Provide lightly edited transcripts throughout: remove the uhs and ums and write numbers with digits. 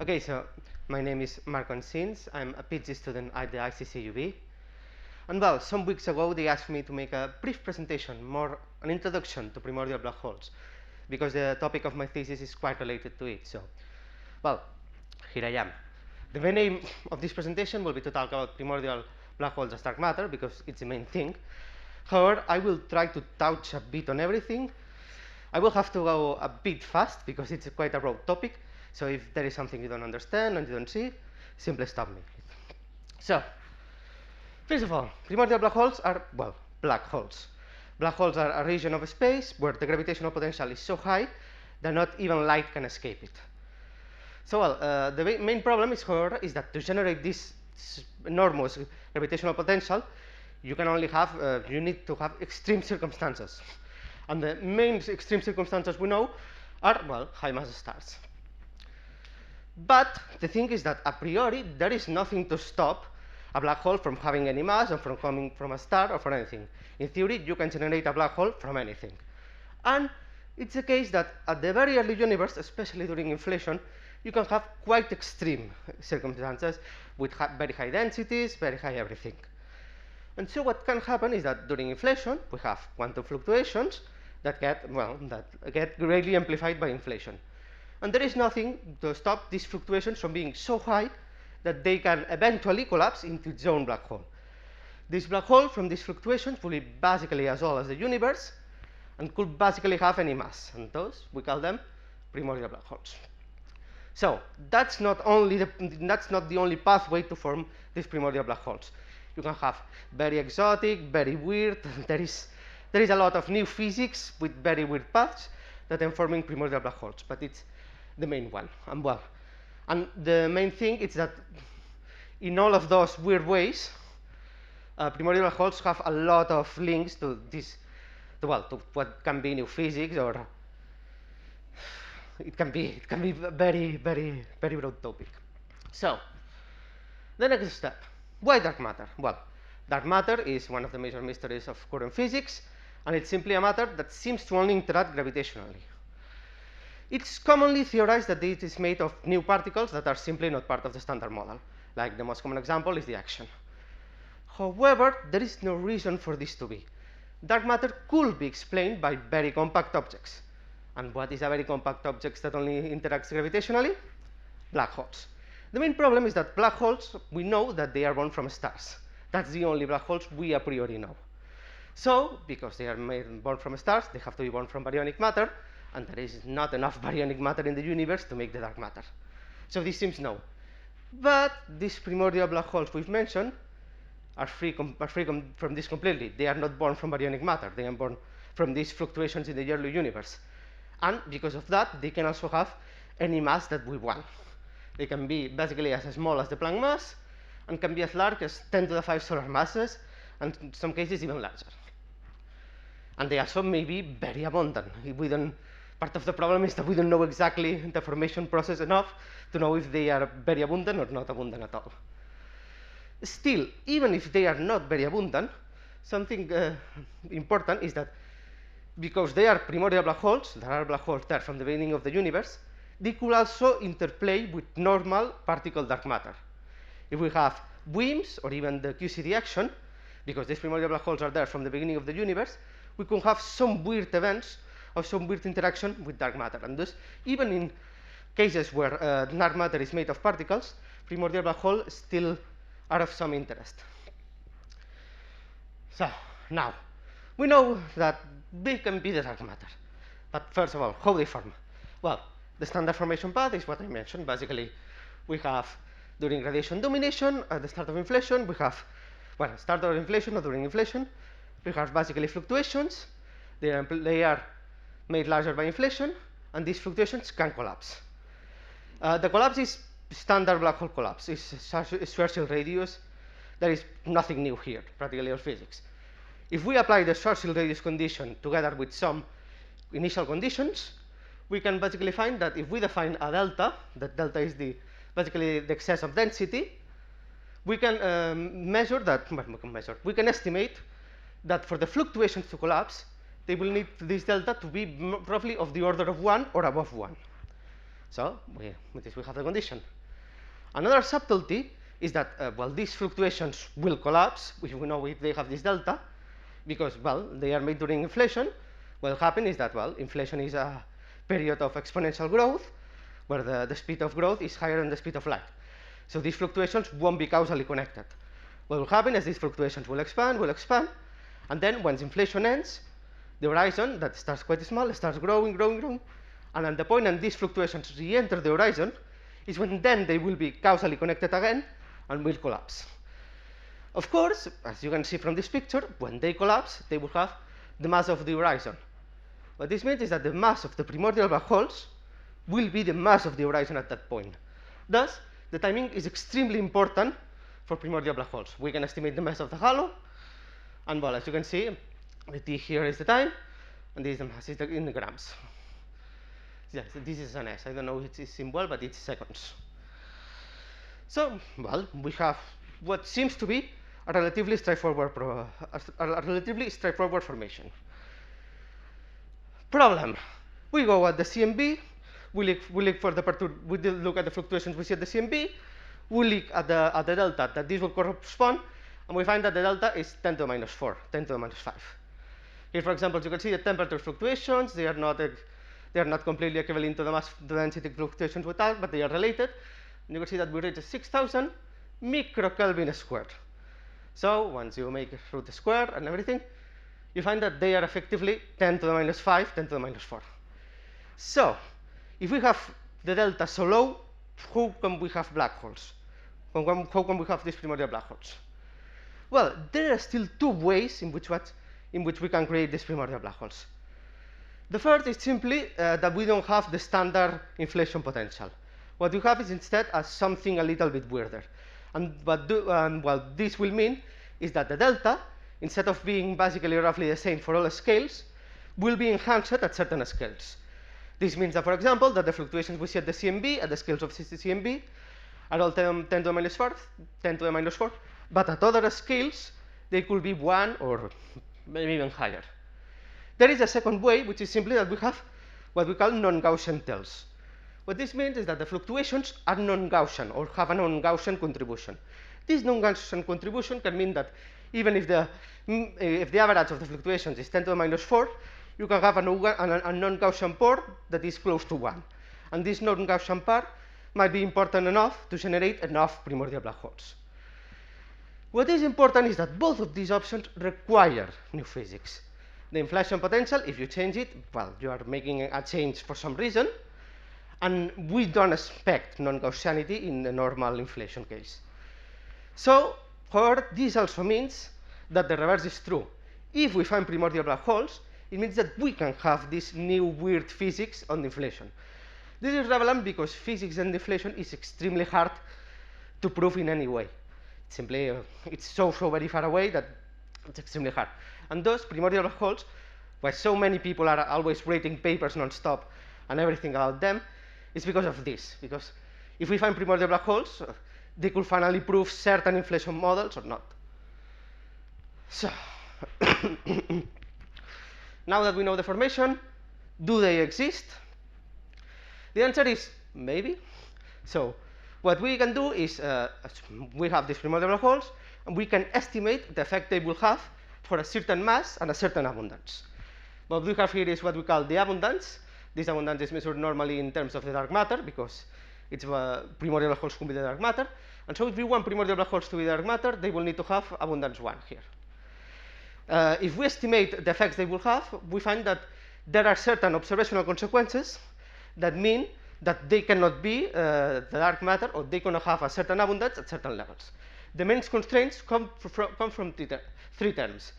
Okay, so my name is Marc Oncins. I'm a PhD student at the ICCUB. And well, some weeks ago they asked me to make a brief presentation, more an introduction to primordial black holes, because the topic of my thesis is quite related to it. So, well, here I am. The main aim of this presentation will be to talk about primordial black holes as dark matter, because it's the main thing. However, I will try to touch a bit on everything. I will have to go a bit fast because it's quite a broad topic. So if there is something you don't understand and you don't see, simply stop me. So, first of all, primordial black holes are, well, black holes. Black holes are a region of space where the gravitational potential is so high that not even light can escape it. So, well, the main problem is, however, is that to generate this enormous gravitational potential, you can only have, you need to have extreme circumstances. And the main extreme circumstances we know are, well, high mass stars. But the thing is that a priori, there is nothing to stop a black hole from having any mass or from coming from a star or from anything. In theory, you can generate a black hole from anything. And it's the case that at the very early universe, especially during inflation, you can have quite extreme circumstances with very high densities, very high everything. And so what can happen is that during inflation, we have quantum fluctuations that get greatly amplified by inflation. And there is nothing to stop these fluctuations from being so high that they can eventually collapse into its own black hole. This black hole from these fluctuations will be basically as old as the universe and could basically have any mass. And those, we call them primordial black holes. So that's not the only pathway to form these primordial black holes. You can have very exotic, very weird. There is a lot of new physics with very weird paths that are forming primordial black holes, but it's the main one. And the main thing is that in all of those weird ways, primordial black holes have a lot of links to this, to what can be new physics, or it can be a very, very, very broad topic. So, the next step. Why dark matter? Well, dark matter is one of the major mysteries of current physics, and it's simply a matter that seems to only interact gravitationally. It's commonly theorized that it is made of new particles that are simply not part of the standard model. Like the most common example is the action. However, there is no reason for this to be. Dark matter could be explained by very compact objects. And what is a very compact object that only interacts gravitationally? Black holes. The main problem is that black holes, we know that they are born from stars. That's the only black holes we a priori know. So, because they are born from stars, they have to be born from baryonic matter, and there is not enough baryonic matter in the universe to make the dark matter. So this seems no. But these primordial black holes we've mentioned are free from this completely. They are not born from baryonic matter. They are born from these fluctuations in the early universe. And because of that, they can also have any mass that we want. They can be basically as small as the Planck mass, and can be as large as 10 to the 5 solar masses, and in some cases even larger. And they also may be very abundant. Part of the problem is that we don't know exactly the formation process enough to know if they are very abundant or not abundant at all. Still, even if they are not very abundant, something important is that because they are primordial black holes, there are black holes there from the beginning of the universe, they could also interplay with normal particle dark matter. If we have WIMPs or even the QCD action, because these primordial black holes are there from the beginning of the universe, we could have some weird events or some weird interaction with dark matter. And thus, even in cases where dark matter is made of particles, primordial black holes still are of some interest. So, now, we know that they can be the dark matter. But first of all, how they form? Well, the standard formation path is what I mentioned. Basically, we have, during radiation domination, at the start of inflation, we have, well, start of inflation or during inflation, we have basically fluctuations. They are made larger by inflation, and these fluctuations can collapse. The collapse is standard black hole collapse. It's Schwarzschild radius. There is nothing new here, practically all physics. If we apply the Schwarzschild radius condition together with some initial conditions, we can basically find that if we define a delta, that delta is basically the excess of density, we can we can estimate that for the fluctuations to collapse, they will need this delta to be roughly of the order of 1 or above 1. So with this we have the condition. Another subtlety is that, well, these fluctuations will collapse if we know if they have this delta, because, well, they are made during inflation. What will happen is that, well, inflation is a period of exponential growth, where the speed of growth is higher than the speed of light. So these fluctuations won't be causally connected. What will happen is these fluctuations will expand, and then once inflation ends, the horizon that starts quite small starts growing, and at the point when these fluctuations re-enter the horizon is when then they will be causally connected again and will collapse. Of course, as you can see from this picture, when they collapse, they will have the mass of the horizon. What this means is that the mass of the primordial black holes will be the mass of the horizon at that point. Thus, the timing is extremely important for primordial black holes. We can estimate the mass of the halo, and, well, as you can see, the t here is the time, and this is the mass in the grams. Yes, this is an S. I don't know if it's symbol, but it's seconds. So, well, we have what seems to be a relatively straightforward formation. Problem: we go at the CMB, we look at the fluctuations we see at the CMB, we look at the delta that this will correspond, and we find that the delta is 10 to the minus 4, 10 to the minus 5. Here, for example, you can see the temperature fluctuations. They are not completely equivalent to the mass density fluctuations we talk, but they are related. And you can see that we reach 6,000 microkelvin squared. So once you make root square and everything, you find that they are effectively 10 to the minus 5, 10 to the minus 4. So if we have the delta so low, how can we have black holes? How can we have these primordial black holes? Well, there are still two ways in which we can create these primordial black holes. The first is simply that we don't have the standard inflation potential. What we have is instead something a little bit weirder. And what this will mean is that the delta, instead of being basically roughly the same for all scales, will be enhanced at certain scales. This means that, for example, that the fluctuations we see at the CMB, at the scales of the CMB, are all 10 to the minus 4, 10 to the minus 4, but at other scales, they could be 1 or maybe even higher. There is a second way, which is simply that we have what we call non-Gaussian tails. What this means is that the fluctuations are non-Gaussian or have a non-Gaussian contribution. This non-Gaussian contribution can mean that even if the average of the fluctuations is 10 to the minus 4, you can have a non-Gaussian part that is close to 1. And this non-Gaussian part might be important enough to generate enough primordial black holes. What is important is that both of these options require new physics. The inflation potential, if you change it, well, you are making a change for some reason, and we don't expect non-Gaussianity in the normal inflation case. So, however, this also means that the reverse is true. If we find primordial black holes, it means that we can have this new weird physics on inflation. This is relevant because physics and inflation is extremely hard to prove in any way. Simply, it's so very far away that it's extremely hard. And thus, primordial black holes, why so many people are always writing papers non-stop and everything about them, is because of this. Because if we find primordial black holes, they could finally prove certain inflation models or not. So, now that we know the formation, do they exist? The answer is maybe. So, what we can do is, we have these primordial black holes, and we can estimate the effect they will have for a certain mass and a certain abundance. What we have here is what we call the abundance. This abundance is measured normally in terms of the dark matter, because it's primordial black holes can be the dark matter. And so if we want primordial black holes to be dark matter, they will need to have abundance 1 here. If we estimate the effects they will have, we find that there are certain observational consequences that mean that they cannot be the dark matter, or they cannot have a certain abundance at certain levels. The main constraints come from three terms.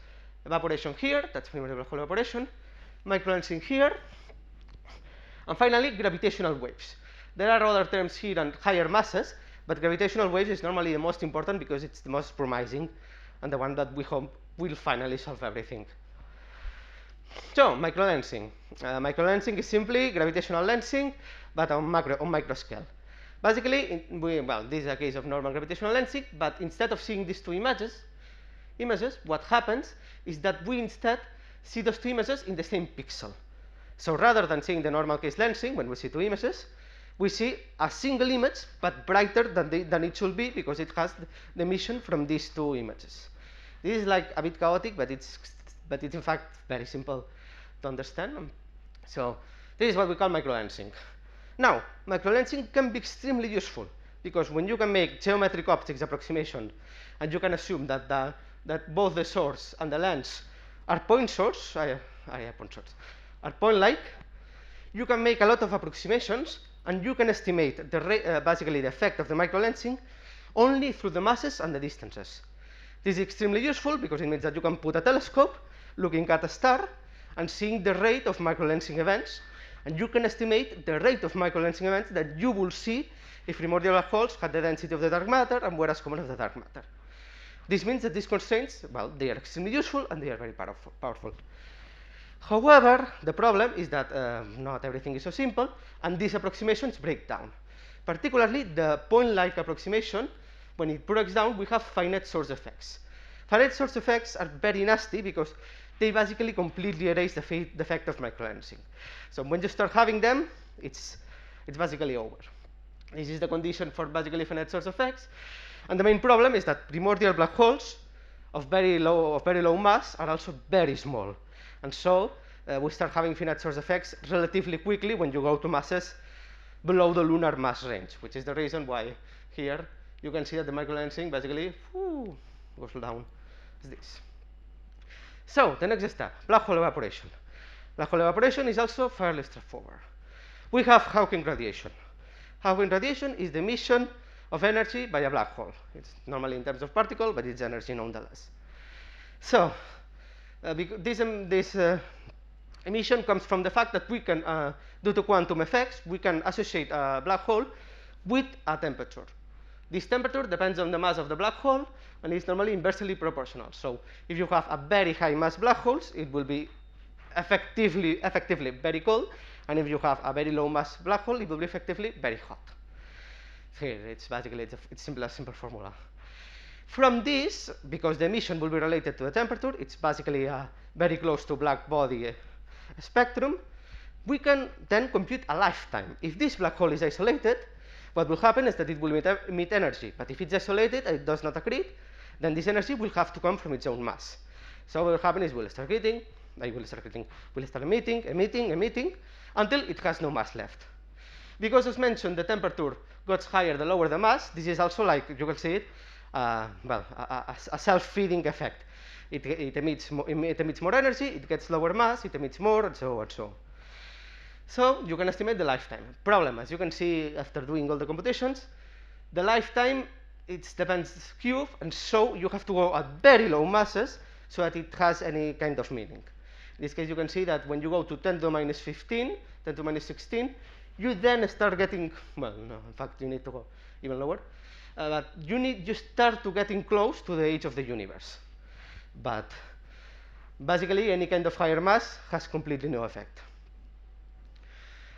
Evaporation here, that's primordial black hole evaporation. Microlensing here. And finally, gravitational waves. There are other terms here and higher masses, but gravitational waves is normally the most important because it's the most promising and the one that we hope will finally solve everything. So, microlensing. Microlensing is simply gravitational lensing, but on micro scale. Basically, well, this is a case of normal gravitational lensing, but instead of seeing these two images, what happens is that we instead see those two images in the same pixel. So rather than seeing the normal case lensing, when we see two images, we see a single image, but brighter than it should be because it has the emission from these two images. This is like a bit chaotic, but it's in fact very simple to understand. So this is what we call microlensing. Now, microlensing can be extremely useful because when you can make geometric optics approximation and you can assume that that both the source and the lens are point source, are point-like, you can make a lot of approximations and you can estimate basically the effect of the microlensing only through the masses and the distances. This is extremely useful because it means that you can put a telescope looking at a star and seeing the rate of microlensing events, and you can estimate the rate of microlensing events that you will see if primordial black holes had the density of the dark matter and were as common as the dark matter. This means that these constraints, well, they are extremely useful and they are very powerful. However, the problem is that not everything is so simple, and these approximations break down. Particularly, the point-like approximation, when it breaks down, we have finite source effects. Finite source effects are very nasty because they basically completely erase the effect of microlensing. So when you start having them, it's basically over. This is the condition for basically finite source effects. And the main problem is that primordial black holes of very low mass are also very small. And so we start having finite source effects relatively quickly when you go to masses below the lunar mass range, which is the reason why here you can see that the microlensing basically goes down as this. So the next step, black hole evaporation. Black hole evaporation is also fairly straightforward. We have Hawking radiation. Hawking radiation is the emission of energy by a black hole. It's normally in terms of particle, but it's energy nonetheless. So this emission comes from the fact that we can, due to quantum effects, we can associate a black hole with a temperature. This temperature depends on the mass of the black hole, and is normally inversely proportional. So if you have a very high mass black holes, it will be effectively very cold, and if you have a very low mass black hole, it will be effectively very hot. Here, it's basically a simple formula. From this, because the emission will be related to the temperature, it's basically very close to black body spectrum, we can then compute a lifetime. If this black hole is isolated, what will happen is that it will emit energy. But if it's isolated and it does not accrete, then this energy will have to come from its own mass. So what will happen is we'll start emitting, until it has no mass left. Because as mentioned, the temperature gets higher the lower the mass. This is also, like you can see it, a self-feeding effect. It emits more energy, it gets lower mass, it emits more, and so on. So you can estimate the lifetime. Problem, as you can see after doing all the computations, the lifetime, it depends cube, and so you have to go at very low masses so that it has any kind of meaning. In this case, you can see that when you go to 10 to the minus 15, 10 to the minus 16, you then start getting, well, no, in fact, you need to go even lower, but you start to getting close to the age of the universe. But basically, any kind of higher mass has completely no effect.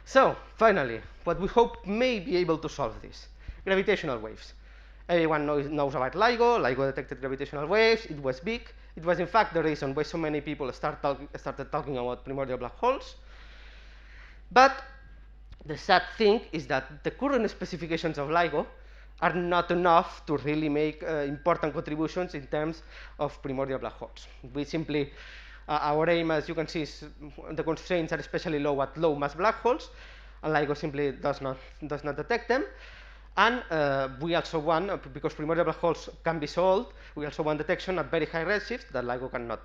So, finally, what we hope may be able to solve this, gravitational waves. Everyone knows about LIGO. LIGO detected gravitational waves. It was big. It was, in fact, the reason why so many people started talking about primordial black holes. But the sad thing is that the current specifications of LIGO are not enough to really make important contributions in terms of primordial black holes. We simply, our aim, as you can see, is the constraints are especially low at low mass black holes, and LIGO simply does not detect them. And we also want, because primordial black holes can be so old, we also want detection at very high redshifts that LIGO cannot.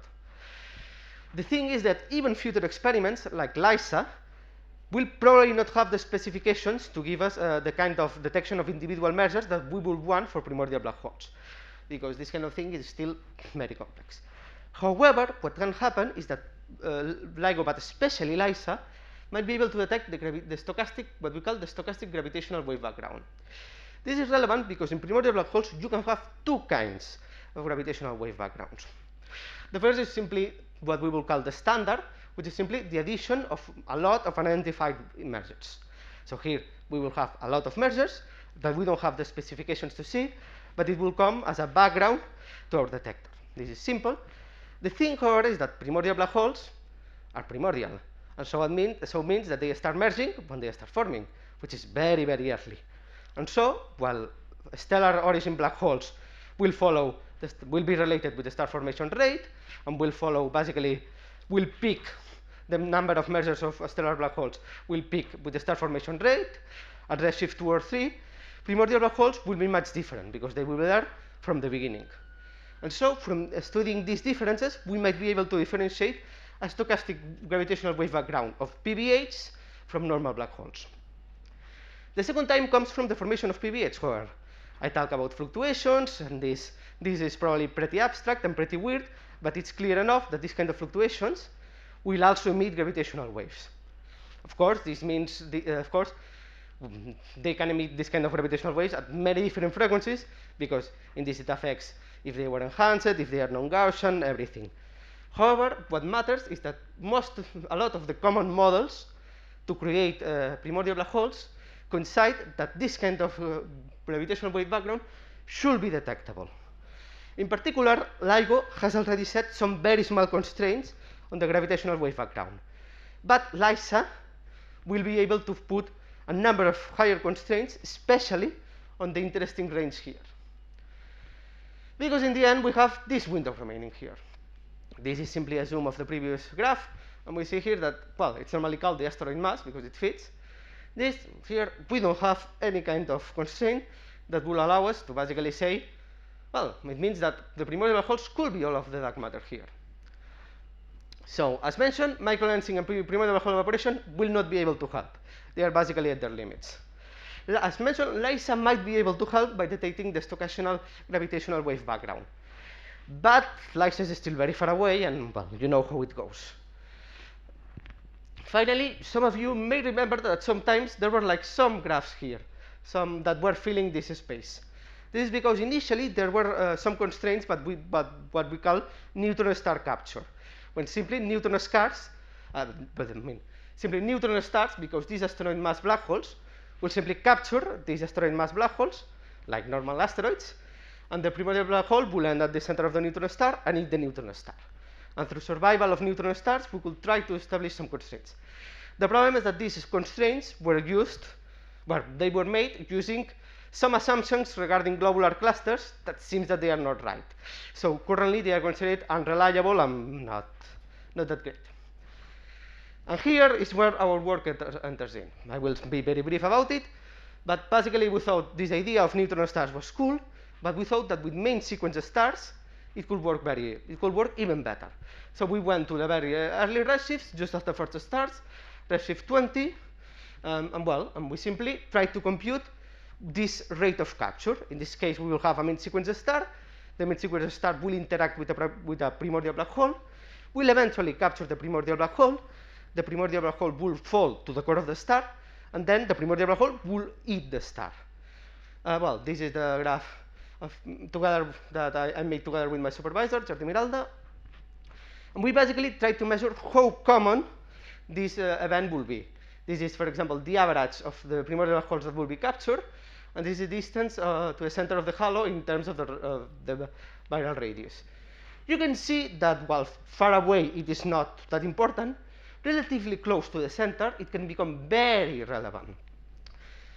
The thing is that even future experiments like LISA will probably not have the specifications to give us the kind of detection of individual measures that we would want for primordial black holes, because this kind of thing is still very complex. However, what can happen is that LIGO, but especially LISA, might be able to detect the stochastic, what we call the stochastic gravitational wave background. This is relevant because in primordial black holes you can have two kinds of gravitational wave backgrounds. The first is simply what we will call the standard, which is simply the addition of a lot of unidentified mergers. So here we will have a lot of mergers that we don't have the specifications to see, but it will come as a background to our detector. This is simple. The thing, however, is that primordial black holes are primordial, and so it means that they start merging when they start forming. which is very, very early. And so, while stellar origin black holes will follow, will be related with the star formation rate, and will follow, basically, will peak, the number of measures of stellar black holes will peak with the star formation rate at redshift 2 or 3. Primordial black holes will be much different because they will be there from the beginning. And so, from studying these differences, we might be able to differentiate a stochastic gravitational wave background of PBHs from normal black holes. The second time comes from the formation of PBH, where I talk about fluctuations, and this is probably pretty abstract and pretty weird, but it's clear enough that these kind of fluctuations will also emit gravitational waves. Of course, this means, they can emit this kind of gravitational waves at many different frequencies, because in this it affects if they were enhanced, if they are non-Gaussian, everything. However, what matters is that a lot of the common models to create primordial black holes coincide that this kind of gravitational wave background should be detectable. In particular, LIGO has already set some very small constraints on the gravitational wave background. But LISA will be able to put a number of higher constraints, especially on the interesting range here. Because in the end, we have this window remaining here. This is simply a zoom of the previous graph, and we see here that, well, it's normally called the asteroid mass because it fits. This here, we don't have any kind of constraint that will allow us to basically say, well, it means that the primordial black holes could be all of the dark matter here. So, as mentioned, microlensing and primordial black hole evaporation will not be able to help. They are basically at their limits. As mentioned, LISA might be able to help by detecting the stochastic gravitational wave background. But LISA is still very far away, and, well, you know how it goes. Finally, some of you may remember that sometimes there were like some graphs here, some that were filling this space. This is because initially there were some constraints, but what we call neutron star capture, when simply neutron stars, simply neutron stars, because these asteroid mass black holes will simply capture these asteroid mass black holes, like normal asteroids, and the primordial black hole will end at the center of the neutron star and eat the neutron star. And through survival of neutron stars, we could try to establish some constraints. The problem is that these constraints were used, well, they were made using some assumptions regarding globular clusters that seems that they are not right. So currently they are considered unreliable and not that great. And here is where our work enters in. I will be very brief about it, but basically we thought this idea of neutron stars was cool, but we thought that with main sequence stars, it could work even better. So we went to the very early redshifts, just after first stars, redshift 20, and we simply tried to compute this rate of capture. In this case, we will have a main sequence star. The main sequence star will interact with a primordial black hole. We'll eventually capture the primordial black hole. The primordial black hole will fall to the core of the star, and then the primordial black hole will eat the star. Well, this is the graph that I made together with my supervisor, Jordi Miralda. And we basically tried to measure how common this event will be. This is, for example, the average of the primordial black holes that will be captured, and this is the distance to the center of the halo in terms of the viral radius. You can see that while far away it is not that important, relatively close to the center, it can become very relevant.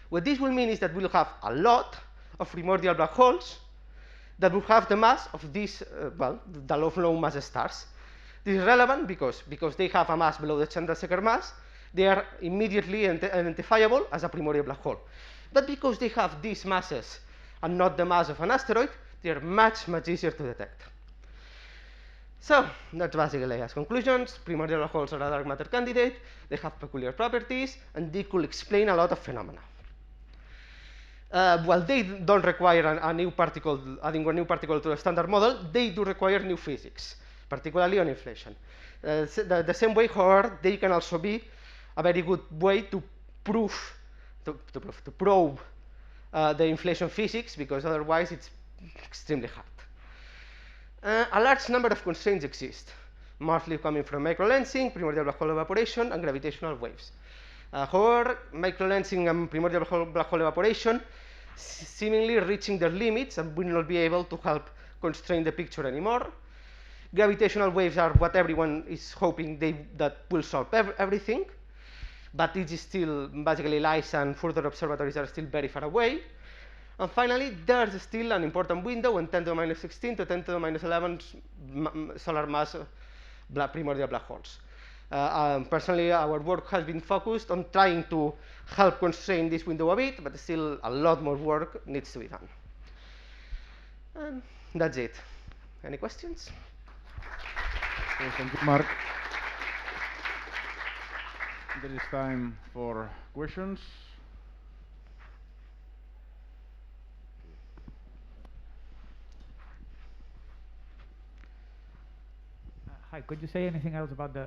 What this will mean is that we'll have a lot of primordial black holes that will have the mass of these, the low mass stars. This is relevant because they have a mass below the Chandrasekhar mass. They are immediately identifiable as a primordial black hole. But because they have these masses and not the mass of an asteroid, they are much, much easier to detect. So that's basically as conclusions. Primordial black holes are a dark matter candidate. They have peculiar properties, and they could explain a lot of phenomena. While they don't require adding a new particle to the standard model, they do require new physics, particularly on inflation. The same way, however, they can also be a very good way to probe the inflation physics, because otherwise it's extremely hard. A large number of constraints exist, mostly coming from microlensing, primordial black hole evaporation, and gravitational waves. However, microlensing and primordial black hole evaporation seemingly reaching their limits and will not be able to help constrain the picture anymore. Gravitational waves are what everyone is hoping that will solve everything. but it is still basically lies and further observatories are still very far away. And finally, there's still an important window when 10 to the minus 16 to 10 to the minus 11 solar mass primordial black holes. Personally, our work has been focused on trying to help constrain this window a bit, but still a lot more work needs to be done. And that's it. Any questions? Thank you, Marc. There is time for questions. Hi, could you say anything else about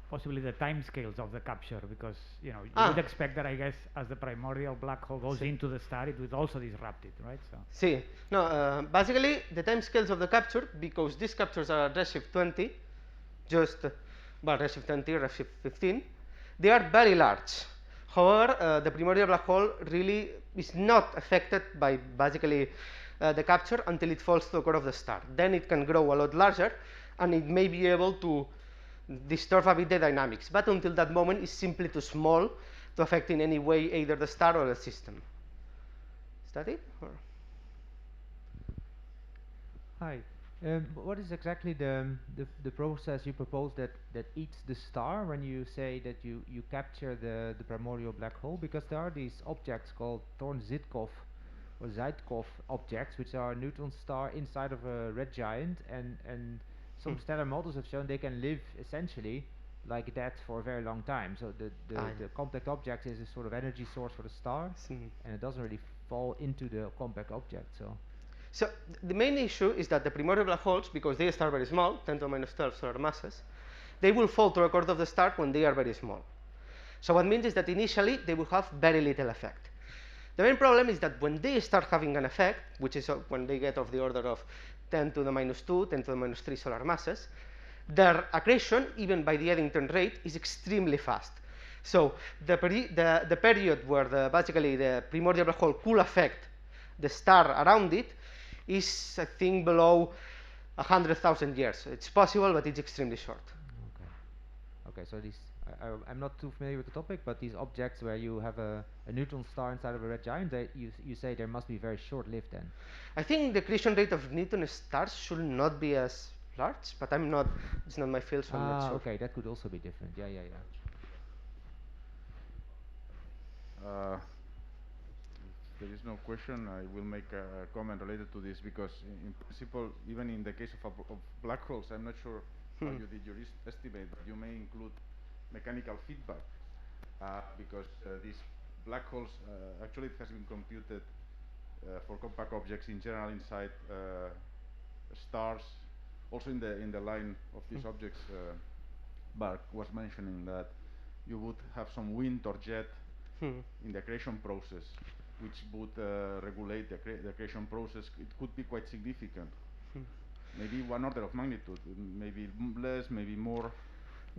possibly the time scales of the capture? Because you would expect that, I guess, as the primordial black hole goes into the star, it would also disrupt it, right? So. See, no, basically the time scales of the capture, because these captures are at redshift 20, redshift 20, redshift 15, they are very large. However, the primordial black hole really is not affected by basically the capture until it falls to the core of the star. Then it can grow a lot larger, and it may be able to disturb a bit the dynamics. But until that moment, it's simply too small to affect in any way either the star or the system. Is that it? Or? Hi. What is exactly the process you propose that eats the star when you say that you capture the primordial black hole? Because there are these objects called Thorne-Zitkov or Zeitkov objects, which are neutron star inside of a red giant, and some stellar models have shown they can live essentially like that for a very long time. So the compact object is a sort of energy source for the star, and it doesn't really fall into the compact object. So the main issue is that the primordial black holes, because they start very small, 10 to the minus 12 solar masses, they will fall to the core of the star when they are very small. So what means is that initially they will have very little effect. The main problem is that when they start having an effect, which is when they get of the order of 10 to the minus 2, 10 to the minus 3 solar masses, their accretion, even by the Eddington rate, is extremely fast. So the period where basically the primordial black hole could affect the star around it is, I think, below 100,000 years. It's possible, but it's extremely short. Okay, so these, I'm not too familiar with the topic, but these objects where you have a neutron star inside of a red giant, you say there must be very short-lived then. I think the accretion rate of neutron stars should not be as large, but I'm not, it's not my field, so I'm not sure. Okay, that could also be different. Yeah. If there is no question, I will make a comment related to this, because in principle, even in the case of black holes, I'm not sure how you did your estimate, but you may include mechanical feedback, because these black holes, actually it has been computed for compact objects in general inside stars. Also in the line of these objects, Marc was mentioning that you would have some wind or jet in the accretion process, which would regulate the accretion process. It could be quite significant. Maybe one order of magnitude, maybe less, maybe more.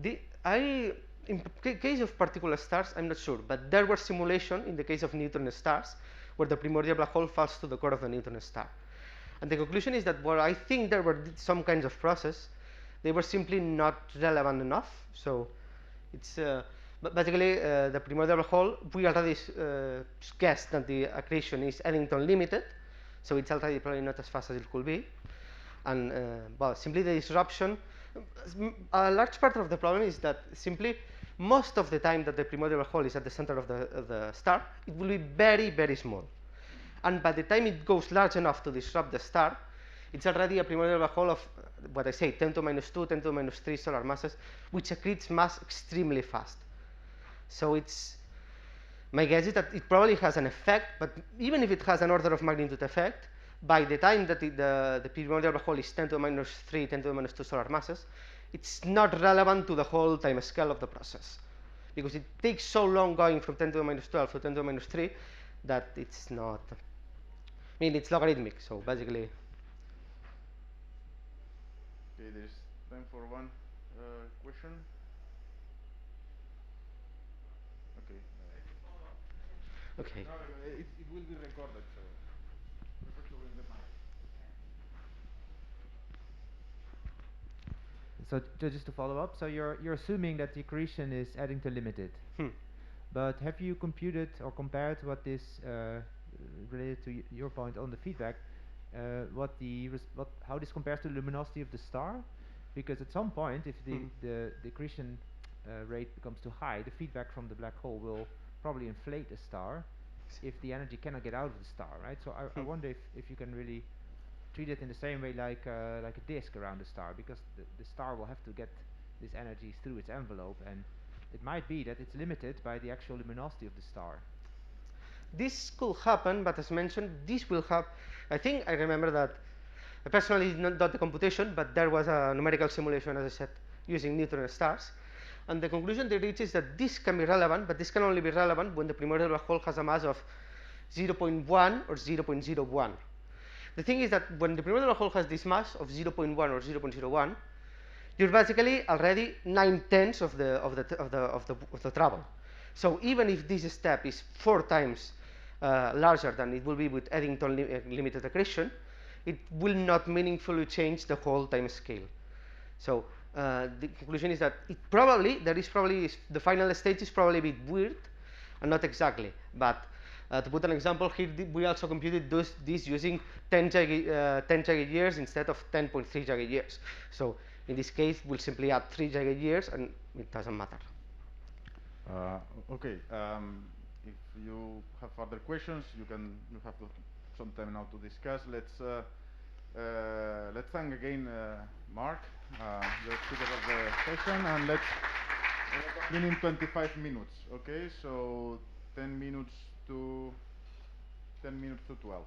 In case of particular stars, I'm not sure, but there were simulations in the case of neutron stars where the primordial black hole falls to the core of the neutron star. And the conclusion is that, well, I think there were some kinds of process, they were simply not relevant enough. So it's basically the primordial black hole, we already guessed that the accretion is Eddington limited, so it's already probably not as fast as it could be. And well, simply the disruption, a large part of the problem is that simply most of the time that the primordial black hole is at the center of the star, it will be very, very small. And by the time it goes large enough to disrupt the star, it's already a primordial black hole of what I say, 10 to the minus 2, 10 to the minus 3 solar masses, which accretes mass extremely fast. So it's, my guess is that it probably has an effect, but even if it has an order of magnitude effect, by the time that the primordial black hole is 10 to the minus 3, 10 to the minus 2 solar masses, it's not relevant to the whole time scale of the process. Because it takes so long going from 10 to the minus 12 to 10 to the minus 3 that it's not, I mean, it's logarithmic, so basically. Okay, there's time for one question. Okay. Okay. No, it will be recorded, so prefer to bring the mic. So just to follow up, so you're assuming that the accretion is Eddington limited. But have you computed or compared what this related to your point on the feedback, how this compares to the luminosity of the star? Because at some point, if the accretion rate becomes too high, the feedback from the black hole will probably inflate the star if the energy cannot get out of the star, right? So I wonder if you can really treat it in the same way like a disk around the star, because the star will have to get this energy through its envelope, and it might be that it's limited by the actual luminosity of the star. This could happen, but as mentioned, this will have, I think I remember that, I personally did not done the computation, but there was a numerical simulation, as I said, using neutron stars. And the conclusion they reach is that this can be relevant, but this can only be relevant when the primordial black hole has a mass of 0.1 or 0.01. The thing is that when the primordial black hole has this mass of 0.1 or 0.01, you're basically already 9/10 of the travel. So even if this step is 4 times larger than it will be with Eddington limited accretion, it will not meaningfully change the whole time scale. So the conclusion is that the final stage is probably a bit weird, and not exactly. But to put an example here, we also computed this using 10 gigayears instead of 10.3 gigayears. So in this case, we'll simply add 3 gigayears, and it doesn't matter. Okay. If you have further questions, you have some time now to discuss. Let's thank again Marc, the speaker of the session, and let's begin in 25 minutes. Okay, so 10 minutes to 12.